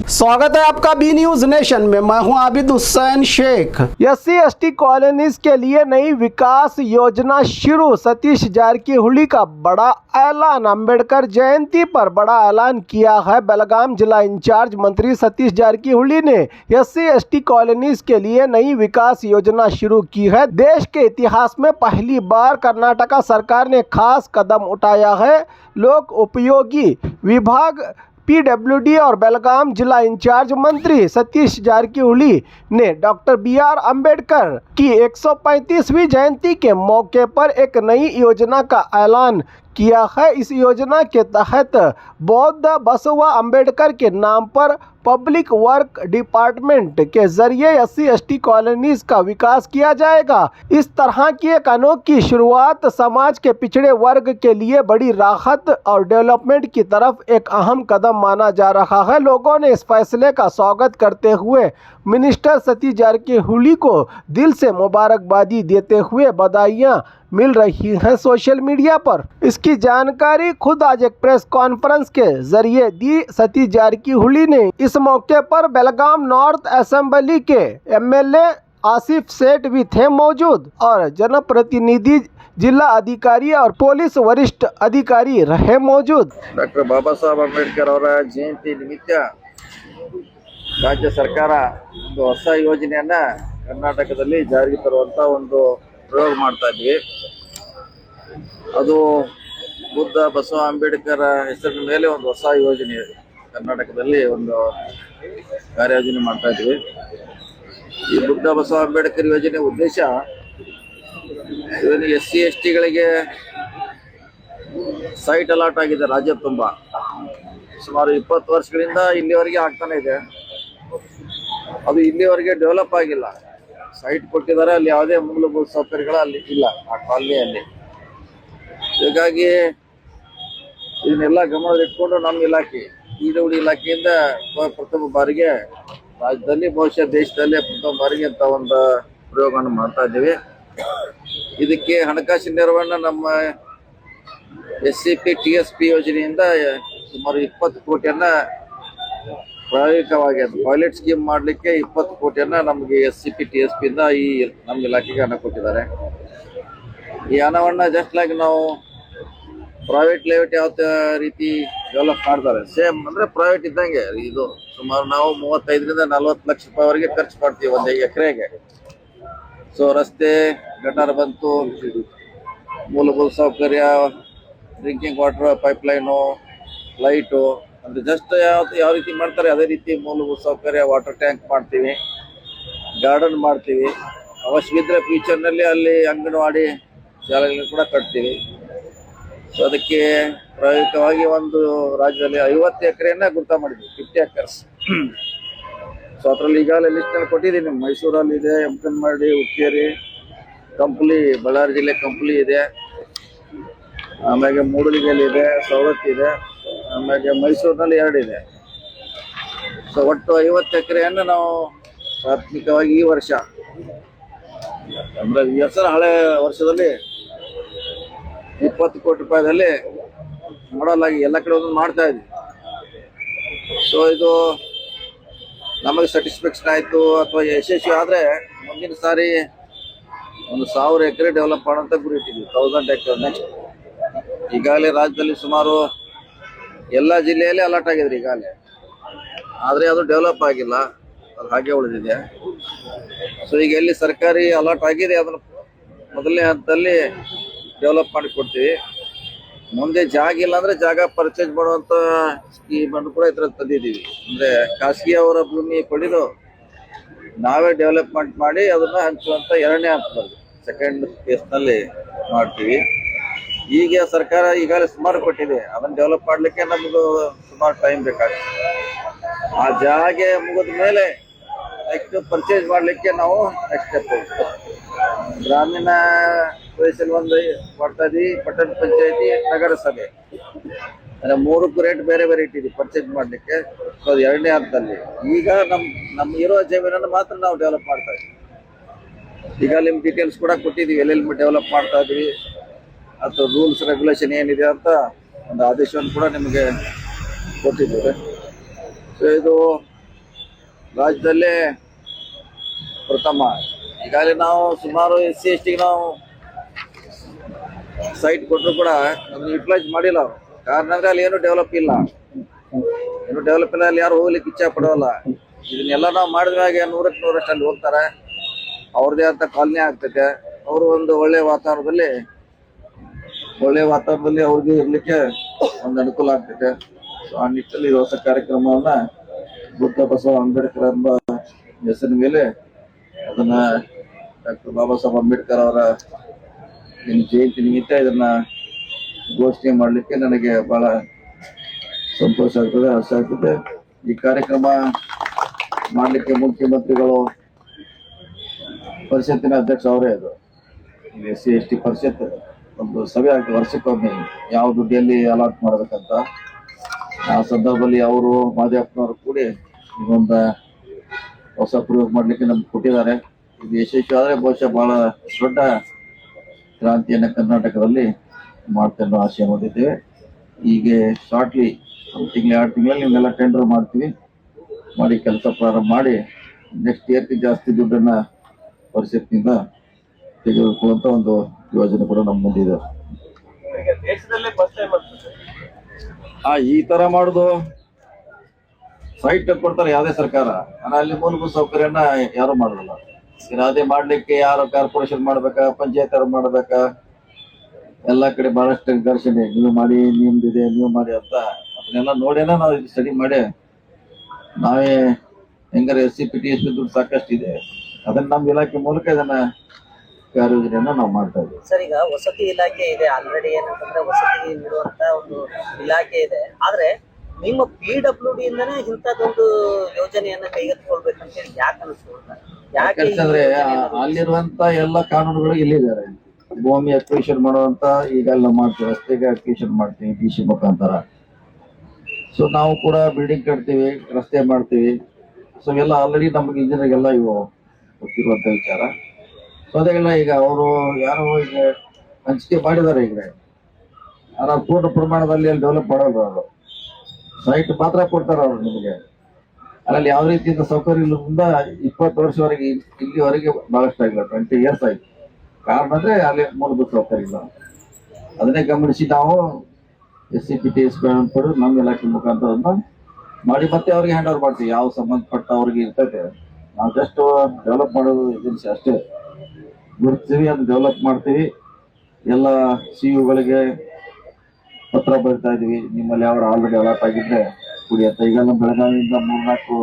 स्वागत है आपका बी न्यूज नेशन में। मैं हूं आबिद हुसैन शेख। SC/ST कॉलोनीज के लिए नई विकास योजना शुरू। सतीश जारकीहोली का बड़ा ऐलान। अंबेडकर जयंती पर बड़ा ऐलान किया है बेलगाम जिला इंचार्ज मंत्री सतीश जारकीहोली ने। SC/ST कॉलोनीज के लिए नई विकास योजना शुरू की है। देश के इतिहास में पहली बार कर्नाटका सरकार ने खास कदम उठाया है। लोक उपयोगी विभाग PWD और बेलगाम जिला इंचार्ज मंत्री सतीश जारकीहोली ने डॉक्टर BR अम्बेडकर की 135वीं जयंती के मौके पर एक नई योजना का ऐलान किया है। इस योजना के तहत बौद्ध बसवा अम्बेडकर के नाम पर पब्लिक वर्क डिपार्टमेंट के जरिए SC/ST कॉलोनीज का विकास किया जाएगा। इस तरह की एक अनोखी शुरुआत समाज के पिछड़े वर्ग के लिए बड़ी राहत और डेवलपमेंट की तरफ एक अहम कदम माना जा रहा है। लोगों ने इस फैसले का स्वागत करते हुए मिनिस्टर सतीश जारकीहोली को दिल से मुबारकबादी देते हुए बधाइयाँ मिल रही हैं सोशल मीडिया पर। इसकी जानकारी खुद आज एक प्रेस कॉन्फ्रेंस के जरिए दी। सतीश जारकीहोली ने इस मौके पर बेलगाम नॉर्थ असेंबली के MLA आसिफ सेठ भी थे मौजूद और जनप्रतिनिधि, जिला अधिकारी और पुलिस वरिष्ठ अधिकारी रहे मौजूद। डॉक्टर बाबा साहब अंबेडकर ಅವರ ಜಯಂತಿ ನಿಮಿತ್ತ ರಾಜ್ಯ ಸರ್ಕಾರ ಒಂದು ಹೊಸ ಯೋಜನೆಯನ್ನ ಕರ್ನಾಟಕದಲ್ಲಿ ಜಾರಿಗೆ ತರುವಂತ ಒಂದು ಪ್ರಯೋಗ ಮಾಡ್ತಾ ಇದ್ವಿ। ಅದು ಬುದ್ಧ ಬಸವ ಅಂಬೇಡ್ಕರ್ ಹೆಸರಿನ ಮೇಲೆ ಒಂದು ಹೊಸ ಯೋಜನೆ ಕರ್ನಾಟಕದಲ್ಲಿ ಒಂದು ಕಾರ್ಯಯೋಜನೆ ಮಾಡ್ತಾ ಇದ್ವಿ। ಈ ಬುದ್ಧ ಬಸವ ಅಂಬೇಡ್ಕರ್ ಯೋಜನೆ ಉದ್ದೇಶ SC/ST ಗಳಿಗೆ ಸೈಟ್ ಅಲಾಟ್ ಆಗಿದೆ ರಾಜ್ಯ ತುಂಬಾ ಸುಮಾರು 20 ವರ್ಷಗಳಿಂದ ಇಲ್ಲಿವರೆಗೆ ಆಗ್ತಾನೆ ಇದೆ। ಅದು ಇಲ್ಲಿವರೆಗೆ ಡೆವಲಪ್ ಆಗಿಲ್ಲ। ಸೈಟ್ ಕೊಟ್ಟಿದ್ದಾರೆ, ಅಲ್ಲಿ ಯಾವುದೇ ಮೂಲಭೂತ ಸೌಕರ್ಯಗಳು ಅಲ್ಲಿ ಇಲ್ಲ ಆ ಕಾಲನಿಯಲ್ಲಿ। ಹೀಗಾಗಿ ಇದನ್ನೆಲ್ಲ ಗಮನದಲ್ಲಿಟ್ಕೊಂಡು ನಮ್ಮ ಇಲಾಖೆ PWD ಇಲಾಖೆಯಿಂದ ಪ್ರಥಮ ಬಾರಿಗೆ ರಾಜ್ಯದಲ್ಲಿ ಬಹುಶಃ ದೇಶದಲ್ಲೇ ಪ್ರಥಮ ಬಾರಿಗೆ ಅಂತ ಒಂದು ಪ್ರಯೋಗವನ್ನು ಮಾಡ್ತಾ ಇದ್ದೀವಿ। ಇದಕ್ಕೆ ಹಣಕಾಸಿನ ನೆರವನ್ನ ನಮ್ಮ SCP-TSP ಯೋಜನೆಯಿಂದ ಸುಮಾರು 20 ಕೋಟಿಯನ್ನ ಪ್ರಾಯೋಗಿಕವಾಗಿ ಪೈಲಟ್ ಸ್ಕೀಮ್ ಮಾಡಲಿಕ್ಕೆ 20 ಕೋಟಿಯನ್ನ ನಮಗೆ SCP-TSP ಇಂದ ಈ ನಮ್ಮ ಇಲಾಖೆಗೆ ಹಣ ಕೊಟ್ಟಿದ್ದಾರೆ। ಈ ಹಣವನ್ನ ಜಸ್ಟ್ ಲೈಕ್ ನಾವು ಪ್ರೈವೇಟ್ ಲೆವೆಟ್ ಯಾವ ರೀತಿ ಡೆವಲಪ್ ಮಾಡ್ತಾರೆ ಸೇಮ್ ಅಂದ್ರೆ ಪ್ರೈವೇಟ್ ಇದ್ದಂಗೆ ಇದು ಸುಮಾರು ನಾವು 35ರಿಂದ 40 ಲಕ್ಷ ರೂಪಾಯಿವರೆಗೆ ಖರ್ಚು ಮಾಡ್ತೀವಿ ಒಂದು ಎಕರೆಗೆ। ಸೊ ರಸ್ತೆ, ಗಟಾರ ಬಂತು, ಮೂಲಭೂತ ಸೌಕರ್ಯ, ಡ್ರಿಂಕಿಂಗ್ ವಾಟರ್ ಪೈಪ್ಲೈನು, ಲೈಟು ಅಂದ್ರೆ ಜಸ್ಟ್ ಯಾವ ರೀತಿ ಮಾಡ್ತಾರೆ ಅದೇ ರೀತಿ ಮೂಲಭೂತ ಸೌಕರ್ಯ, ವಾಟರ್ ಟ್ಯಾಂಕ್ ಮಾಡ್ತೀವಿ, ಗಾರ್ಡನ್ ಮಾಡ್ತೀವಿ, ಅವಶ್ಯವಿದ್ರೆ ಫ್ಯೂಚರ್ನಲ್ಲಿ ಅಲ್ಲಿ ಅಂಗನವಾಡಿ ಶಾಲೆಗಳನ್ನು ಕೂಡ ಕಟ್ತೀವಿ। ಸೊ ಅದಕ್ಕೆ ಪ್ರಾಯೋಗಿಕವಾಗಿ ಒಂದು ರಾಜ್ಯದಲ್ಲಿ 50 ಎಕರೆಯನ್ನ ಗುರ್ತ ಮಾಡಿದ್ವಿ, 50 ಎಕರ್ಸ್। ಸೊ ಅದರಲ್ಲಿ ಈಗಾಗಲೇ ಲಿಸ್ಟಲ್ಲಿ ಕೊಟ್ಟಿದ್ದೀನಿ। ಮೈಸೂರಲ್ಲಿ ಇದೆ, ಎಮ್ಕನ್ಮಡಿ, ಹುಕ್ಕೇರಿ, ಕಂಪ್ಲಿ, ಬಳ್ಳಾರಿ ಜಿಲ್ಲೆ ಕಂಪ್ಲಿ ಇದೆ, ಆಮೇಲೆ ಮೂಡಲಿಗೆಯಲ್ಲಿ ಇದೆ, ಸವದತ್ತಿ ಇದೆ, ಆಮೇಲೆ ಮೈಸೂರಿನಲ್ಲಿ 2 ಇದೆ। ಸೊ ಒಟ್ಟು 50 ಎಕರೆಯನ್ನು ನಾವು ಪ್ರಾಥಮಿಕವಾಗಿ ಈ ವರ್ಷ ಅಂದ್ರೆ ಈ ಹಳೆ ವರ್ಷದಲ್ಲಿ 20 ಕೋಟಿ ರೂಪಾಯಿದಲ್ಲಿ ಮಾಡಲಾಗಿ ಎಲ್ಲ ಕಡೆ ಒಂದೊಂದು ಮಾಡ್ತಾ ಇದ್ವಿ। ಸೊ ಇದು ನಮಗೆ ಸ್ಯಾಟಿಸ್ಫ್ಯಾಕ್ಷನ್ ಆಯಿತು ಅಥವಾ ಯಶಸ್ವಿ ಆದರೆ ಮುಂದಿನ ಸಾರಿ ಒಂದು 1000 ಎಕರೆ ಡೆವಲಪ್ ಮಾಡೋಂಥ ಗುರಿ ಇಟ್ಟಿದ್ವಿ, 1000 ಎಕರೆ ನೆಕ್ಸ್ಟ್। ಈಗಾಗಲೇ ರಾಜ್ಯದಲ್ಲಿ ಸುಮಾರು ಎಲ್ಲ ಜಿಲ್ಲೆಯಲ್ಲಿ ಅಲರ್ಟ್ ಆಗಿದ್ರಿ ಈಗಾಗಲೇ, ಆದರೆ ಅದು ಡೆವಲಪ್ ಆಗಿಲ್ಲ, ಅದು ಹಾಗೆ ಉಳಿದಿದೆ। ಸೊ ಈಗ ಎಲ್ಲಿ ಸರ್ಕಾರಿ ಅಲರ್ಟ್ ಆಗಿದೆ ಅದನ್ನು ಮೊದಲನೇ ಹಂತದಲ್ಲಿ ಡೆವಲಪ್ ಮಾಡಿ ಕೊಡ್ತೀವಿ। ಮುಂದೆ ಜಾಗ ಇಲ್ಲ ಅಂದ್ರೆ ಜಾಗ ಪರ್ಚೇಸ್ ಮಾಡುವಂತ ಸ್ಕೀಮನ್ನು ಕೂಡ ಇದರಲ್ಲಿ ತಂದಿದ್ದೀವಿ। ಅಂದ್ರೆ ಖಾಸಗಿ ಅವರ ಭೂಮಿ ಪಡೆದು ನಾವೇ ಡೆವಲಪ್ಮೆಂಟ್ ಮಾಡಿ ಅದನ್ನ ಹಂಚುವಂತ 2ನೇ ಹಂತದಲ್ಲಿ ಸೆಕೆಂಡ್ ಫೇಸ್ನಲ್ಲಿ ಮಾಡ್ತೀವಿ। ಈಗ ಸರ್ಕಾರ ಈಗಾಗಲೇ ಸುಮಾರು ಕೊಟ್ಟಿದೆ, ಅದನ್ನ ಡೆವಲಪ್ ಮಾಡ್ಲಿಕ್ಕೆ ನಮಗೂ ಸುಮಾರು ಟೈಮ್ ಬೇಕಾಗ್ತದೆ। ಆ ಜಾಗ ಮುಗಿದ ಮೇಲೆ ನೆಕ್ಸ್ಟ್ ಪರ್ಚೇಸ್ ಮಾಡ್ಲಿಕ್ಕೆ ನಾವು ನೆಕ್ಸ್ಟ್ ಸ್ಟೆಪ್ ಹೋಗ್ತೀವಿ। ಗ್ರಾಮೀಣ ಪ್ರದೇಶದಲ್ಲಿ ಒಂದು ಮಾಡ್ತಾ ಇದೀವಿ, ಪಟ್ಟಣ ಪಂಚಾಯತಿ, ನಗರಸಭೆ ಅಂದ್ರೆ 3ಕ್ಕೂ ರೇಟ್ ಬೇರೆ ಬೇರೆ ಇಟ್ಟಿದ್ವಿ ಪರ್ಚೇಸ್ ಮಾಡ್ಲಿಕ್ಕೆ। ಸೊ 2ನೇ ಹಂತದಲ್ಲಿ ಈಗ ನಮ್ಮ ಇರೋ ಜಮೀನನ್ನು ಮಾತ್ರ ನಾವು ಡೆವಲಪ್ ಮಾಡ್ತಾ ಇದ್ವಿ। ಈಗ ನಿಮ್ ಡೀಟೇಲ್ಸ್ ಕೂಡ ಕೊಟ್ಟಿದ್ದೀವಿ, ಎಲ್ಲೆಲ್ಲಿ ಡೆವಲಪ್ ಮಾಡ್ತಾ ಇದ್ವಿ ಅಥವಾ ರೂಲ್ಸ್ ರೆಗ್ಯುಲೇಷನ್ ಏನಿದೆ ಅಂತ ಒಂದು ಆದೇಶವನ್ನು ಕೂಡ ನಿಮಗೆ ಕೊಟ್ಟಿದ್ದೇವೆ। ಸೊ ಇದು ರಾಜ್ಯದಲ್ಲೇ ಪ್ರಥಮ. ಈಗಾಗಲೇ ನಾವು ಸುಮಾರು SC/ST ನಾವು ಸೈಟ್ ಕೊಟ್ಟರು ಕೂಡ ಅದನ್ನು ಯುಟಿಲೈಸ್ ಮಾಡಿಲ್ಲ ಅವ್ರು. ಕಾರಣ ಅಂದ್ರೆ ಅಲ್ಲಿ ಏನು ಡೆವಲಪ್ ಇಲ್ಲ, ಅಲ್ಲಿ ಯಾರು ಹೋಗ್ಲಿಕ್ಕೆ ಇಚ್ಛೆ ಪಡೋಲ್ಲ. ಇದನ್ನೆಲ್ಲ ನಾವು ಮಾಡಿದ್ಮ್ಯಾಗೆ 100ಕ್ಕೆ 100ರಷ್ಟು ಅಲ್ಲಿ ಹೋಗ್ತಾರೆ. ಅವ್ರದೇ ಅಂತ ಕಾಲನಿ ಆಗ್ತೈತೆ. ಅವರು ಒಂದು ಒಳ್ಳೆ ವಾತಾವರಣದಲ್ಲಿ ಅವ್ರಿಗೆ ಇರ್ಲಿಕ್ಕೆ ಒಂದು ಅನುಕೂಲ ಆಗ್ತೈತೆ. ಸೊ ಆ ನಿಟ್ಟಿನಲ್ಲಿ ಹೊಸ ಕಾರ್ಯಕ್ರಮವನ್ನ ಬುದ್ಧ ಬಸವ ಅಂಬೇಡ್ಕರ್ ಎಂಬ ಹೆಸರಿನ ಮೇಲೆ ಅದನ್ನ ಡಾಕ್ಟರ್ ಬಾಬಾ ಸಾಹೇಬ್ ಅಂಬೇಡ್ಕರ್ ಅವರ ಜಯಂತಿ ನಿಮಿತ್ತ ಇದನ್ನ ಘೋಷಣೆ ಮಾಡ್ಲಿಕ್ಕೆ ನನಗೆ ಬಹಳ ಸಂತೋಷ ಆಗ್ತದೆ, ಆಸೆ ಆಗ್ತದೆ. ಈ ಕಾರ್ಯಕ್ರಮ ಮಾಡ್ಲಿಕ್ಕೆ ಮುಖ್ಯಮಂತ್ರಿಗಳು, ಪರಿಷತ್ತಿನ ಅಧ್ಯಕ್ಷ ಅವರೇ. ಅದು SC/ST ಪರಿಷತ್ ಒಂದು ಸಭೆ ಆಗ್ತದೆ ವರ್ಷಕ್ಕೊಮ್ಮೆ, ಯಾವ ದುಡ್ಡಿಯಲ್ಲಿ ಅಲಾಟ್ ಮಾಡ್ಬೇಕಂತ. ಆ ಸಂದರ್ಭದಲ್ಲಿ ಅವರು ಮಾದೇವಪ್ಪನವರು ಕೂಡಿ ಇದೊಂದು ಹೊಸ ಪ್ರಯೋಗ ಮಾಡ್ಲಿಕ್ಕೆ ನಮ್ಗೆ ಕೊಟ್ಟಿದ್ದಾರೆ. ಇದು ಯಶಸ್ವಿ ಆದ್ರೆ ಬಹುಶಃ ಬಹಳ ದೊಡ್ಡ ಕ್ರಾಂತಿಯನ್ನ ಕರ್ನಾಟಕದಲ್ಲಿ ಮಾಡ್ತೇವೆ ಅನ್ನೋ ಆಶಯ ಹೊಂದಿದ್ದೇವೆ. ಹೀಗೆ ಶಾರ್ಟ್ಲಿ 1 ತಿಂಗಳು 2 ತಿಂಗಳಲ್ಲಿ ನಿಮ್ಗೆಲ್ಲ ಟೆಂಡರ್ ಮಾಡಿ ಕೆಲಸ ಪ್ರಾರಂಭ ಮಾಡಿ ನೆಕ್ಸ್ಟ್ ಇಯರ್ಗೆ ಜಾಸ್ತಿ ದುಡ್ಡನ್ನ ಪರಿಷತ್ನಿಂದ ತೆಗೆದುಕೊಳ್ಳುವಂತ ಒಂದು ಯೋಜನೆ ಕೂಡ ನಮ್ಮ ಮುಂದಿದೆ. ಈ ತರ ಮಾಡುದು ಸೈಟ್ ಕೊಡ್ತಾರೆ ಯಾವುದೇ ಸರ್ಕಾರ, ಅಲ್ಲಿ ಮೂಲಭೂತ ಸೌಕರ್ಯನ ಯಾರು ಮಾಡಲ್ಲ. ಅದೇ ಮಾಡ್ಲಿಕ್ಕೆ ಯಾರು ಕಾರ್ಪೊರೇಷನ್ ಮಾಡ್ಬೇಕಾ, ಪಂಚಾಯತ್ ಅವ್ರು ಮಾಡ್ಬೇಕಾ, ಎಲ್ಲಾ ಕಡೆ ಬಹಳಷ್ಟು ಘರ್ಷಣೆ, ನೀವು ಮಾಡಿ ನಿಮ್ದಿದೆ ನೀವು ಮಾಡಿ ಅಂತ. ಅದನ್ನೆಲ್ಲ ನೋಡೇನ ನಾವು ಇದು ಸ್ಟಡಿ ಮಾಡಿ ನಾವೇ ಹೆಂಗಾರೆ SC/PTSP ದುಡ್ಡು ಸಾಕಷ್ಟು ಇದೆ, ಅದನ್ನ ನಮ್ಮ ಇಲಾಖೆ ಮೂಲಕ ಇದನ್ನ ಕಾರ್ಯಯೋಜನೆಯನ್ನ ನಾವು ಮಾಡ್ತಾ ಇದ್ದೀವಿ. ಸರ್, ಈಗ ವಸತಿ ಇಲಾಖೆ ಇದೆ, ಆಲ್ರೆಡಿ ಏನಂತಂದ್ರೆ ವಸತಿ ನೀಡುವಂತ ಒಂದು ಇಲಾಖೆ ಇದೆ. ಆದ್ರೆ ನಿಮ್ಮ PWD ಇಂದನೇ ಇಂಥದ್ದೊಂದು ಯೋಜನೆಯನ್ನ ಕೈಗೆತ್ತಿಕೊಳ್ಬೇಕಂತ ಹೇಳಿ ಯಾಕೆ ಅನಿಸ್ಕೊಳ್ತಾರೆ? ಯಾಕಂದ್ರೆ ಅಲ್ಲಿರುವಂತ ಎಲ್ಲ ಕಾನೂನುಗಳು ಇಲ್ಲಿದ್ದಾರೆ. ಭೂಮಿ ಅಕ್ವಿಷನ್ ಮಾಡುವಂತ ಈಗೆಲ್ಲ ಮಾಡ್ತೀವಿ, ರಸ್ತೆಗೆ ಅಕ್ವಿಷನ್ ಮಾಡ್ತೀವಿ DC ಮುಖಾಂತರ. ಸೊ ನಾವು ಕೂಡ ಬಿಲ್ಡಿಂಗ್ ಕಟ್ತೀವಿ, ರಸ್ತೆ ಮಾಡ್ತೀವಿ. ಸೊ ಎಲ್ಲ ಆಲ್ರೆಡಿ ನಮ್ಗೆ ಇಂಜಿನಿಯರ್ಗೆಲ್ಲ ಇವು ಗೊತ್ತಿರುವಂತ ವಿಚಾರ. ಸೊ ಅದೆಲ್ಲ ಈಗ ಅವರು ಯಾರು ಈಗ ಹಂಚಿಕೆ ಮಾಡಿದ್ದಾರೆ. ಈಗ ನಾವು ಪೂರ್ಣ ಪ್ರಮಾಣದಲ್ಲಿ ಅಲ್ಲಿ ಡೆವಲಪ್ ಮಾಡೋದು, ಅವರು ಸೈಟ್ ಮಾತ್ರ ಕೊಡ್ತಾರೆ ಅವರು ನಿಮಗೆ. ಅದ್ರಲ್ಲಿ ಯಾವ ರೀತಿಯಿಂದ ಸೌಕರ್ಯ ಇಲ್ಲದಿಂದ 20 ವರ್ಷವರೆಗೆ ಇಲ್ಲಿವರೆಗೆ ಬಹಳಷ್ಟು ಆಗಿಲ್ಲ, 20 years ಆಯ್ತು. ಕಾರಣ ಅಂದ್ರೆ ಅಲ್ಲಿ ಮೂಲಭೂತ ಸೌಕರ್ಯ ಇಲ್ಲ. ಅದನ್ನೇ ಗಮನಿಸಿ ನಾವು SC/PTSP ಪಡೆದು ನಮ್ಮ ಇಲಾಖೆ ಮುಖಾಂತರ ಮಾಡಿ ಮತ್ತೆ ಅವ್ರಿಗೆ ಹ್ಯಾಂಡ್ ಓವರ್ ಮಾಡ್ತೀವಿ. ಯಾವ ಸಂಬಂಧಪಟ್ಟ ಅವ್ರಿಗೆ ಇರ್ತೈತೆ, ನಾವು ಜಸ್ಟ್ ಡೆವಲಪ್ ಮಾಡೋದು ಏಜೆನ್ಸಿ ಅಷ್ಟೇ. ಗುರುತಿಸ್ತೀವಿ, ಅದು ಡೆವಲಪ್ ಮಾಡ್ತೀವಿ. ಎಲ್ಲ CU ಪತ್ರ ಬರಿತಾ ಇದೀವಿ, ನಿಮ್ಮಲ್ಲಿ ಯಾವ ಆಲ್ರೆಡಿ ಅಲಾಟ್ ಆಗಿದ್ರೆ ಕುಡಿ ಅಂತ. ಈಗ ನಮ್ಮ ಬೆಳಗಾವಿಯಿಂದ 3-4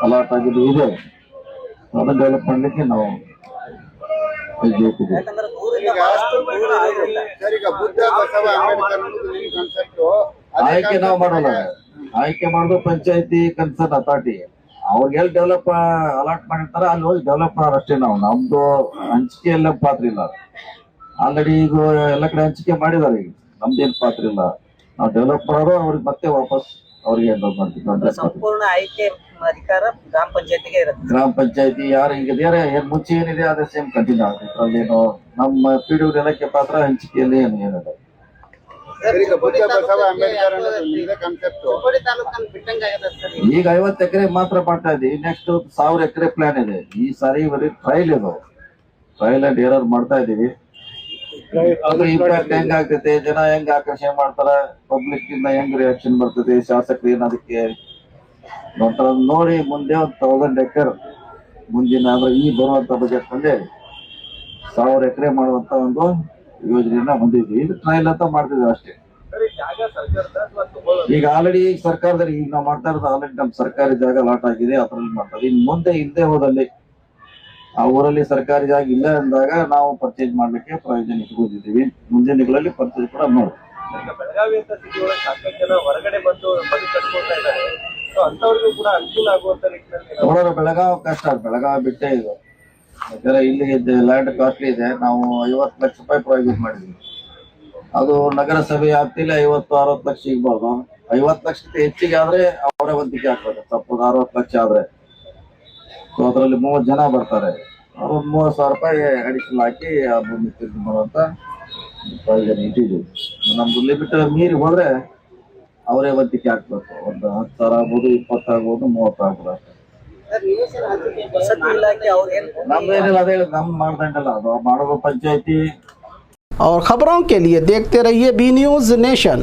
ಅಲಾಟ್ ಆಗಿದ್ದು ಇದೆ. ಅದನ್ನ ಡೆವಲಪ್ ಮಾಡ್ಲಿಕ್ಕೆ ನಾವು ಆಯ್ಕೆ ನಾವು ಮಾಡೋಲ್ಲ. ಆಯ್ಕೆ ಮಾಡೋದು ಪಂಚಾಯತಿ ಕನ್ಸರ್ನ್ ಅಥಾರಿಟಿ. ಅವ್ರಿಗೆ ಎಲ್ಲಿ ಡೆವಲಪ್ ಅಲಾಟ್ ಮಾಡಿರ್ತಾರ ಅಲ್ಲಿ ಹೋಗಿ ಡೆವಲಪ್ ಮಾಡೋರು ಅಷ್ಟೇ. ನಾವು ನಮ್ದು ಹಂಚಿಕೆ ಎಲ್ಲ ಪಾತ್ರ ಇಲ್ಲ. ಆಲ್ರೆಡಿ ಈಗ ಎಲ್ಲ ಕಡೆ ಹಂಚಿಕೆ ಮಾಡಿದಾರೆ, ಈಗ ನಮ್ದೇನ್ ಪಾತ್ರ ಇಲ್ಲ. ನಾವು ಡೆವಲಪ್ ಮಾಡೋರು ಅವ್ರಿಗೆ ಮತ್ತೆ ವಾಪಸ್ ಅವ್ರಿಗೆ ಹ್ಯಾಂಡ್ ಮಾಡ್ತೀವಿ. ಸಂಪೂರ್ಣ ಆಯ್ಕೆ ಅಧಿಕಾರ ಗ್ರಾಮ ಪಂಚಾಯತಿಗೆ ಇರುತ್ತೆ. ಗ್ರಾಮ ಪಂಚಾಯತಿ ಯಾರು ಈಗ ಮುಂಚೆ ಏನಿದೆ ಅದೇ ಸೇಮ್ ಕಂಟಿನ್ಯೂ ಆಗುತ್ತೆ. ಅದೇನು ನಮ್ಮ PWD ಇಲಾಖೆ ಪಾತ್ರ ಹಂಚಿಕೆಯಲ್ಲಿ ಏನಿದೆ. ಈಗ 50 ಎಕರೆ ಮಾತ್ರ ಮಾಡ್ತಾ ಇದ್ದೀವಿ. ನೆಕ್ಸ್ಟ್ 1000 ಎಕರೆ ಪ್ಲಾನ್ ಇದೆ. ಈ ಸಾರಿ ಬರೀ ಟ್ರಯಲ್ ಇದು, ಟ್ರಯಲ್ ಅಂಡ್ ಎರರ್ ಮಾಡ್ತಾ ಇದೀವಿ. ಅದು ಇಂಪ್ಯಾಕ್ಟ್ ಹೆಂಗ್ ಆಗ್ತೈತೆ, ಜನ ಹೆಂಗ್ ಆಕರ್ಷಣೆ ಮಾಡ್ತಾರ, ಪಬ್ಲಿಕ್ ಇಂದ ಹೆಂಗ್ ರಿಯಾಕ್ಷನ್ ಬರ್ತದೆ, ಶಾಸಕರು ಏನ್ ಅದಕ್ಕೆ ನೋಡ್ತಾರ ನೋಡಿ. ಮುಂದೆ 1000 ಎಕರೆ ಮುಂದಿನ ಅಂದ್ರೆ ಈ ಬರುವಂತ ಬಜೆಟ್ ನಲ್ಲಿ 1000 ಎಕರೆ ಮಾಡುವಂತ ಒಂದು ಯೋಜನೆಯನ್ನ ಹೊಂದಿದ್ವಿ. ಇದು ಟ್ರಯಲ್ ಅಂತ ಮಾಡ್ತಿದ್ವಿ ಅಷ್ಟೇ. ಈಗ ಆಲ್ರೆಡಿ ಸರ್ಕಾರದಲ್ಲಿ ಈಗ ನಾವು ಮಾಡ್ತಾ ಇರೋದು ಆಲ್ರೆಡಿ ನಮ್ ಸರ್ಕಾರಿ ಜಾಗ ಲಾಟ್ ಆಗಿದೆ, ಅದ್ರಲ್ಲಿ ಮಾಡ್ತಾರೆ. ಇನ್ ಮುಂದೆ ಹಿಂದೆ ಹೋದಲ್ಲಿ ಆ ಊರಲ್ಲಿ ಸರ್ಕಾರಿ ಜಾಗ ಇಲ್ಲ ಅಂದಾಗ ನಾವು ಪರ್ಚೇಸ್ ಮಾಡ್ಲಿಕ್ಕೆ ಪ್ರಯೋಜನ ಇಟ್ಕೊಂಡಿದ್ದೀವಿ. ಮುಂದಿನ ದಿನಗಳಲ್ಲಿ ಪರ್ಚೇಸ್ ಕೂಡ ಮಾಡ್ತೀವಿ. ಬೆಳಗಾವಿ ಅಂತ ಸಿಟಿ ಒಳಗೆ ಸಾಕಷ್ಟು ಜನ ಹೊರಗಡೆ ಬಂದು ಮನೆ ಕಟ್ಕೊಳ್ತಾ ಇದ್ದಾರೆ. ಸೊ ಅಂತವ್ರಿಗೂ ಕೂಡ ಅನುಕೂಲ ಆಗುವಂತ ನಿಟ್ಟಿನಲ್ಲಿ ನೋಡೋಣ. ಬೆಳಗಾವಿ ಕಷ್ಟ, ಬೆಳಗಾವಿ ಬಿಟ್ಟೆ ಇದು. ಯಾಕಂದ್ರೆ ಇಲ್ಲಿ ಲ್ಯಾಂಡ್ ಕಾಸ್ಟ್ಲಿ ಇದೆ. ನಾವು 50 ಲಕ್ಷ ರೂಪಾಯಿ ಪ್ರೊವೈಡ್ ಮಾಡಿದ್ವಿ. ಅದು ನಗರಸಭೆ ಆಗ್ತಿಲ್ಲ 50-60 ಲಕ್ಷ ಸಿಗ್ಬೋದು. 50 ಲಕ್ಷಕ್ಕೆ ಹೆಚ್ಚಿಗೆ ಆದ್ರೆ ಅವರೇ ವಂತಿಕೆ ಹಾಕ್ಬೇಕು. ಸಪೋಸ್ 60 ಲಕ್ಷ ಆದ್ರೆ ಸೊ ಅದರಲ್ಲಿ 30 ಜನ ಬರ್ತಾರೆ. ಅವ್ರು 30,000 ರೂಪಾಯಿ ಅಡಿಷನಲ್ ಹಾಕಿ ಆ ಭೂಮಿ ಖರೀದಿ ಮಾಡುವಂತ ಪ್ರಯೋಜನ ಇಟ್ಟಿದ್ವಿ. ನಮ್ದು ಲಿಮಿಟ್ ಮೀರಿ ಹೋದ್ರೆ ಅವರೇ ವಂತಿಕೆ ಹಾಕ್ಬೇಕು. ಒಂದು 10,000 ಆಗ್ಬೋದು, 20 ಆಗ್ಬೋದು, 30 ಆಗ್ಬೋದು ಅಷ್ಟೇ. ವಸತಿ ಇಲಾಖೆ ಅವ್ರು ಏನ್ ನಮ್ದು ಏನಿಲ್ಲ ಅದೇ ಹೇಳಿದ್ ನಮ್ದು ಮಾಡ್ತಾ ಇದ್ದಲ್ಲ ಅದು ಮಾಡೋ ಪಂಚಾಯತಿ और खबरों के लिए देखते रहिए बी न्यूज़ नेशन।